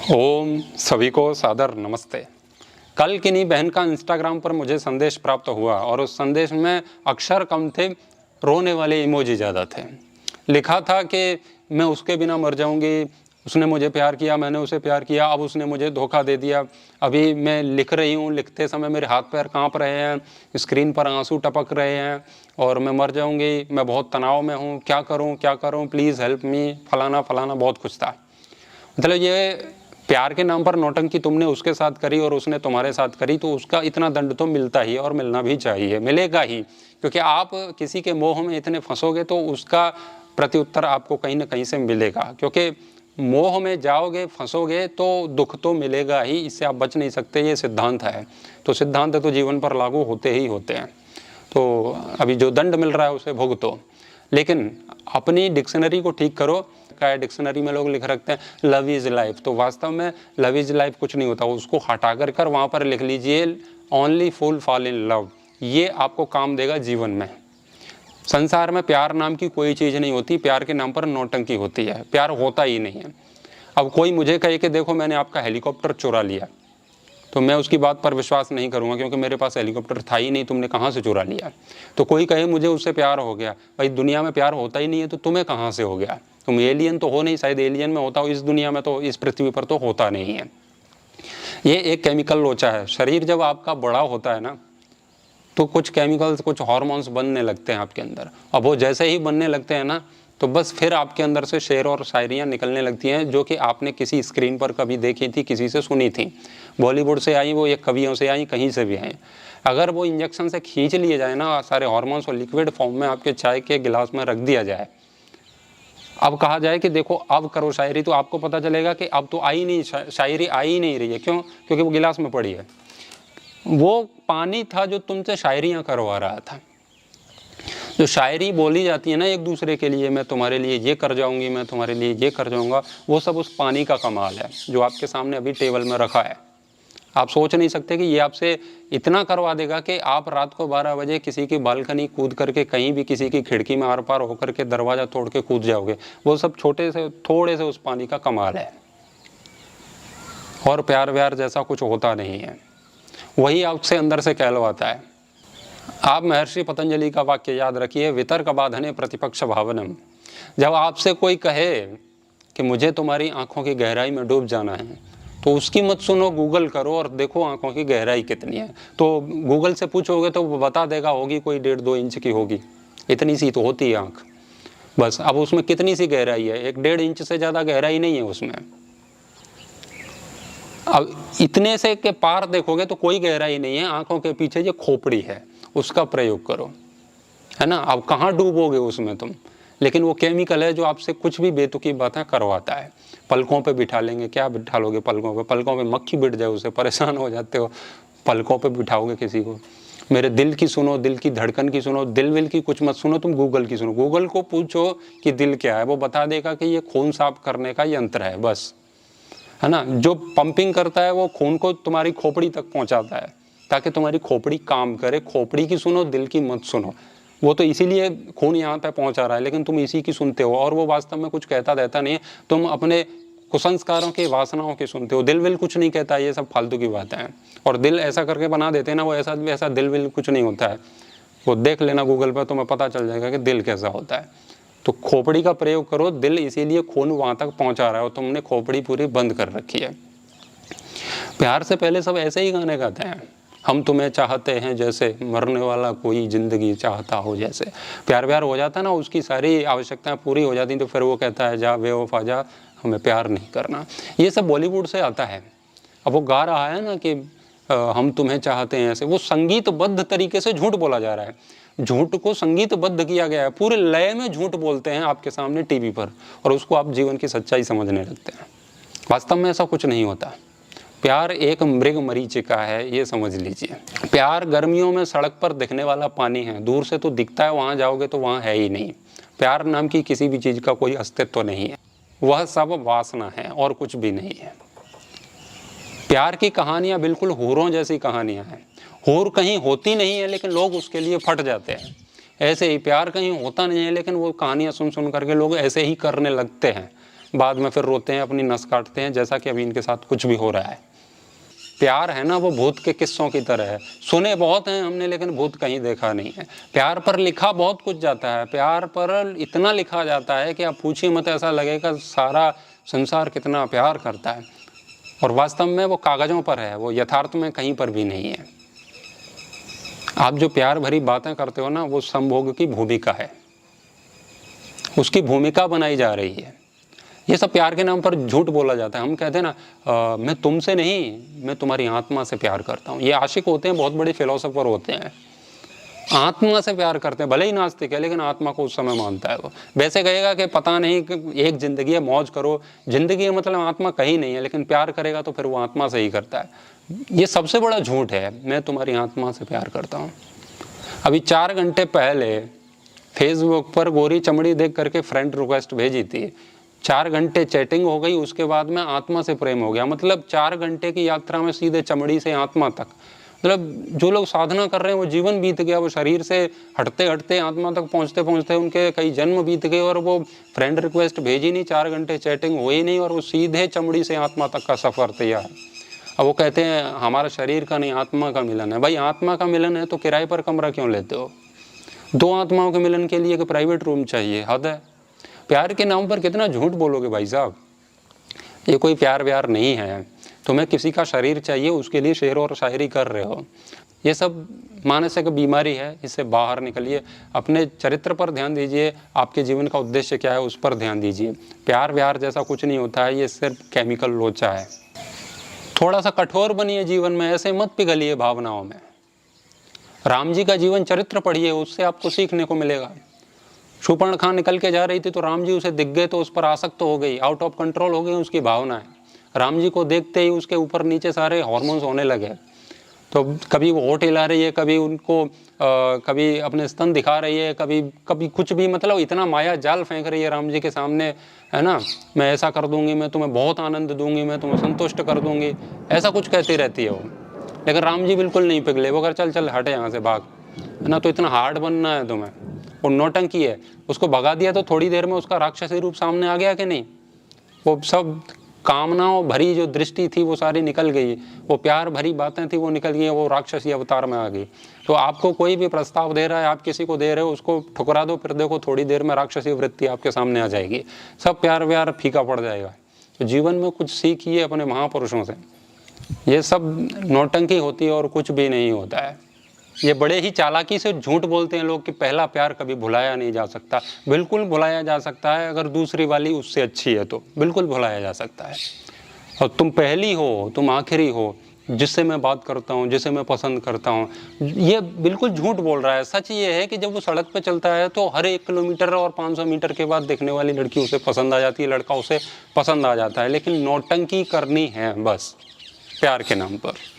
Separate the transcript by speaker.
Speaker 1: ओम सभी को सादर नमस्ते। कल किन्हीं बहन का इंस्टाग्राम पर मुझे संदेश प्राप्त हुआ और उस संदेश में अक्षर कम थे, रोने वाले इमोजी ज़्यादा थे। लिखा था कि मैं उसके बिना मर जाऊंगी, उसने मुझे प्यार किया, मैंने उसे प्यार किया, अब उसने मुझे धोखा दे दिया। अभी मैं लिख रही हूँ, लिखते समय मेरे हाथ पैर कांप रहे हैं, स्क्रीन पर आंसू टपक रहे हैं और मैं मर जाऊंगी, मैं बहुत तनाव में हूँ, क्या करूँ, प्लीज़ हेल्प मी, फलाना फलाना बहुत कुछ था। मतलब ये प्यार के नाम पर नौटंकी तुमने उसके साथ करी और उसने तुम्हारे साथ करी, तो उसका इतना दंड तो मिलता ही और मिलना भी चाहिए, मिलेगा ही। क्योंकि आप किसी के मोह में इतने फंसोगे तो उसका प्रत्युत्तर आपको कहीं ना कहीं से मिलेगा। क्योंकि मोह में जाओगे, फंसोगे तो दुख तो मिलेगा ही, इससे आप बच नहीं सकते, ये सिद्धांत है। तो सिद्धांत तो जीवन पर लागू होते ही होते हैं। तो अभी जो दंड मिल रहा है उसे भुगतो, लेकिन अपनी डिक्शनरी को ठीक करो। का डिक्शनरी में लोग लिख रखते हैं लव इज लाइफ, तो वास्तव में लव इज लाइफ कुछ नहीं होता। उसको हटा कर वहाँ पर लिख लीजिए only fool fall in love. ये आपको काम देगा जीवन में। संसार में प्यार नाम की कोई चीज़ नहीं होती, प्यार के नाम पर नौटंकी होती है, प्यार होता ही नहीं है। अब कोई मुझे कहे कि देखो मैंने आपका हेलीकॉप्टर चुरा लिया, तो मैं उसकी बात पर विश्वास नहीं करूंगा, क्योंकि मेरे पास हेलीकॉप्टर था ही नहीं, तुमने कहाँ से चुरा लिया। तो कोई कहे मुझे उससे प्यार हो गया, भाई दुनिया में प्यार होता ही नहीं है तो तुम्हें कहाँ से हो गया? तुम एलियन तो हो नहीं, शायद एलियन में होता हो, इस दुनिया में तो, इस पृथ्वी पर तो होता नहीं है। ये एक केमिकल लोचा है। शरीर जब आपका बड़ा होता है ना, तो कुछ केमिकल्स, कुछ हार्मोन्स बनने लगते हैं आपके अंदर। अब वो जैसे ही बनने लगते हैं ना, तो बस फिर आपके अंदर से शेर और शायरियाँ निकलने लगती हैं, जो कि आपने किसी स्क्रीन पर कभी देखी थी, किसी से सुनी थी। बॉलीवुड से आई वो, एक कवियों से आई, कहीं से भी आई। अगर वो इंजेक्शन से खींच लिए जाए ना सारे हार्मोन्स, और लिक्विड फॉर्म में आपके चाय के गिलास में रख दिया जाए, अब कहा जाए कि देखो अब करो शायरी, तो आपको पता चलेगा कि अब तो आई नहीं, शायरी आ ही नहीं रही है। क्यों? क्योंकि वो गिलास में पड़ी है। वो पानी था जो तुमसे शायरियाँ करवा रहा था। जो शायरी बोली जाती है ना एक दूसरे के लिए, मैं तुम्हारे लिए ये कर जाऊंगी, मैं तुम्हारे लिए ये कर जाऊंगा, वो सब उस पानी का कमाल है जो आपके सामने अभी टेबल में रखा है। आप सोच नहीं सकते कि ये आपसे इतना करवा देगा कि आप रात को 12 बजे किसी की बालकनी कूद करके, कहीं भी किसी की खिड़की में आर पार होकर के दरवाजा तोड़ के कूद जाओगे। वो सब छोटे से, थोड़े से उस पानी का कमाल है। और प्यार व्यार जैसा कुछ होता नहीं है, वही आपसे अंदर से कहलवाता है। आप महर्षि पतंजलि का वाक्य याद रखिए, वितर्क बाधने प्रतिपक्ष भावनम। जब आपसे कोई कहे कि मुझे तुम्हारी आंखों की गहराई में डूब जाना है, तो उसकी मत सुनो, गूगल करो और देखो आंखों की गहराई कितनी है। तो गूगल से पूछोगे तो वो बता देगा होगी कोई 1.5-2 इंच की होगी, इतनी सी तो होती है आंख बस। अब उसमें कितनी सी गहराई है? 1-1.5 इंच से ज़्यादा गहराई नहीं है उसमें। अब इतने से के पार देखोगे तो कोई गहराई नहीं है। आंखों के पीछे जो खोपड़ी है उसका प्रयोग करो, है ना। अब कहाँ डूबोगे उसमें तुम? लेकिन वो केमिकल है जो आपसे कुछ भी बेतुकी बातें करवाता है। पलकों पे बिठा लेंगे, क्या बिठा लोगे पलकों पे? पलकों पे मक्खी बिठ जाए उसे परेशान हो जाते हो, पलकों पे बिठाओगे किसी को? मेरे दिल की सुनो, दिल की धड़कन की सुनो, दिल विल की कुछ मत सुनो, तुम गूगल की सुनो। गूगल को पूछो कि दिल क्या है, वो बता देगा कि ये खून साफ करने का यंत्र है बस, है ना। जो पंपिंग करता है वो खून को तुम्हारी खोपड़ी तक पहुंचाता है, ताकि तुम्हारी खोपड़ी काम करे। खोपड़ी की सुनो, दिल की मत सुनो। वो तो इसीलिए खून यहाँ पे पहुंचा रहा है, लेकिन तुम इसी की सुनते हो, और वो वास्तव में कुछ कहता रहता नहीं है। तुम अपने कुसंस्कारों के, वासनाओं की सुनते हो। दिल विल कुछ नहीं कहता, ये सब फालतू की बातें हैं। और दिल ऐसा करके बना देते हैं ना, वो ऐसा वैसा दिल विल कुछ नहीं होता है। वो देख लेना गूगल पर, तुम्हें पता चल जाएगा कि दिल कैसा होता है। तो खोपड़ी का प्रयोग करो। दिल इसीलिए खून वहां तक पहुंचा रहा है, और तुमने खोपड़ी पूरी बंद कर रखी है। प्यार से पहले सब ऐसे ही गाने गाते हैं, हम तुम्हें चाहते हैं जैसे मरने वाला कोई जिंदगी चाहता हो जैसे। प्यार व्यार हो जाता ना, उसकी सारी आवश्यकताएं पूरी हो जाती, तो फिर वो कहता है जा बेवफा जा, हमें प्यार नहीं करना। ये सब बॉलीवुड से आता है। अब वो गा रहा है ना कि हम तुम्हें चाहते हैं ऐसे, वो संगीतबद्ध तरीके से झूठ बोला जा रहा है। झूठ को संगीतबद्ध किया गया है, पूरे लय में झूठ बोलते हैं आपके सामने टीवी पर, और उसको आप जीवन की सच्चाई समझने लगते हैं। वास्तव में ऐसा कुछ नहीं होता। प्यार एक मृग मरीचिका है, ये समझ लीजिए। प्यार गर्मियों में सड़क पर दिखने वाला पानी है, दूर से तो दिखता है, वहां जाओगे तो वहां है ही नहीं। प्यार नाम की किसी भी चीज का कोई अस्तित्व नहीं है, वह सब वासना है और कुछ भी नहीं है। प्यार की कहानियां बिल्कुल हूरों जैसी कहानियां हैं। हूर कहीं होती नहीं है, लेकिन लोग उसके लिए फट जाते हैं। ऐसे ही प्यार कहीं होता नहीं है, लेकिन वो कहानियां सुन सुन करके लोग ऐसे ही करने लगते हैं। बाद में फिर रोते हैं, अपनी नस काटते हैं, जैसा कि अभी इनके साथ कुछ भी हो रहा है। प्यार है ना, वो भूत के किस्सों की तरह है। सुने बहुत हैं हमने, लेकिन भूत कहीं देखा नहीं है। प्यार पर लिखा बहुत कुछ जाता है, प्यार पर इतना लिखा जाता है कि आप पूछिए मत, ऐसा लगेगा सारा संसार कितना प्यार करता है, और वास्तव में वो कागज़ों पर है, वो यथार्थ में कहीं पर भी नहीं है। आप जो प्यार भरी बातें करते हो ना, वो संभोग की भूमिका है, उसकी भूमिका बनाई जा रही है। ये सब प्यार के नाम पर झूठ बोला जाता है। हम कहते हैं ना, मैं तुमसे नहीं, मैं तुम्हारी आत्मा से प्यार करता हूँ। ये आशिक होते हैं, बहुत बड़े फिलोसोफर होते हैं, आत्मा से प्यार करते हैं, भले ही नास्तिक है लेकिन आत्मा को उस समय मानता है। वो वैसे कहेगा कि पता नहीं कि एक ज़िंदगी है, मौज करो, ज़िंदगी है मतलब आत्मा कहीं नहीं है, लेकिन प्यार करेगा तो फिर वो आत्मा से ही करता है। ये सबसे बड़ा झूठ है, मैं तुम्हारी आत्मा से प्यार करता हूँ। अभी 4 घंटे पहले फेसबुक पर गोरी चमड़ी देख करके फ्रेंड रिक्वेस्ट भेजी थी, 4 घंटे चैटिंग हो गई, उसके बाद में आत्मा से प्रेम हो गया। मतलब 4 घंटे की यात्रा में सीधे चमड़ी से आत्मा तक। मतलब जो लोग साधना कर रहे हैं वो जीवन बीत गया, वो शरीर से हटते हटते आत्मा तक पहुंचते पहुंचते उनके कई जन्म बीत गए, और वो फ्रेंड रिक्वेस्ट भेजी नहीं, 4 घंटे चैटिंग हुई नहीं, और वो सीधे चमड़ी से आत्मा तक का सफ़र तैयार। अब वो कहते हैं हमारा शरीर का नहीं, आत्मा का मिलन है। भाई आत्मा का मिलन है तो किराए पर कमरा क्यों लेते हो? 2 आत्माओं के मिलन के लिए एक प्राइवेट रूम चाहिए, हद है। प्यार के नाम पर कितना झूठ बोलोगे भाई साहब। ये कोई प्यार व्यार नहीं है। तुम्हें किसी का शरीर चाहिए, उसके लिए शेर और शायरी कर रहे हो। ये सब मानसिक बीमारी है, इससे बाहर निकलिए। अपने चरित्र पर ध्यान दीजिए, आपके जीवन का उद्देश्य क्या है उस पर ध्यान दीजिए। प्यार व्यार जैसा कुछ नहीं होता है, ये सिर्फ केमिकल लोचा है। थोड़ा सा कठोर बनिए जीवन में, ऐसे मत पिघलिए भावनाओं में। राम जी का जीवन चरित्र पढ़िए, उससे आपको सीखने को मिलेगा। शूर्पणखा निकल के जा रही थी तो राम जी उसे दिख गए तो उस पर आसक्त हो गई, आउट ऑफ कंट्रोल हो गई उसकी भावनाएं। राम जी को देखते ही उसके ऊपर नीचे सारे हार्मोन्स होने लगे। तो कभी वो होठ हिला रही है, कभी उनको कभी अपने स्तन दिखा रही है, कभी कुछ भी, मतलब इतना माया जाल फेंक रही है राम जी के सामने, है ना। मैं ऐसा कर दूंगी, मैं तुम्हें बहुत आनंद दूंगी, मैं तुम्हें संतुष्ट कर दूंगी, ऐसा कुछ कहती रहती है वो। लेकिन राम जी बिल्कुल नहीं पिघले, वो कर चल चल हटे यहाँ से, भाग, है ना। तो इतना हार्ड बनना है तुम्हें। वो नौटंकी है, उसको भगा दिया तो थोड़ी देर में उसका राक्षसी रूप सामने आ गया कि नहीं। वो सब कामनाओं भरी जो दृष्टि थी वो सारी निकल गई, वो प्यार भरी बातें थी वो निकल गई, वो राक्षसी अवतार में आ गई। तो आपको कोई भी प्रस्ताव दे रहा है, आप किसी को दे रहे हो, उसको ठुकरा दो, फिर देखो थोड़ी देर में राक्षसी वृत्ति आपके सामने आ जाएगी, सब प्यार व्यार फीका पड़ जाएगा। तो जीवन में कुछ सीखिए अपने महापुरुषों से। ये सब नौटंकी होती है और कुछ भी नहीं होता है। ये बड़े ही चालाकी से झूठ बोलते हैं लोग कि पहला प्यार कभी भुलाया नहीं जा सकता। बिल्कुल भुलाया जा सकता है, अगर दूसरी वाली उससे अच्छी है तो बिल्कुल भुलाया जा सकता है। और तुम पहली हो, तुम आखिरी हो, जिससे मैं बात करता हूँ, जिसे मैं पसंद करता हूँ, ये बिल्कुल झूठ बोल रहा है। सच ये है कि जब वो सड़क पे चलता है तो हर 1 किलोमीटर और 500 मीटर के बाद देखने वाली लड़की उसे पसंद आ जाती है, लड़का उसे पसंद आ जाता है। लेकिन नौटंकी करनी है बस प्यार के नाम पर।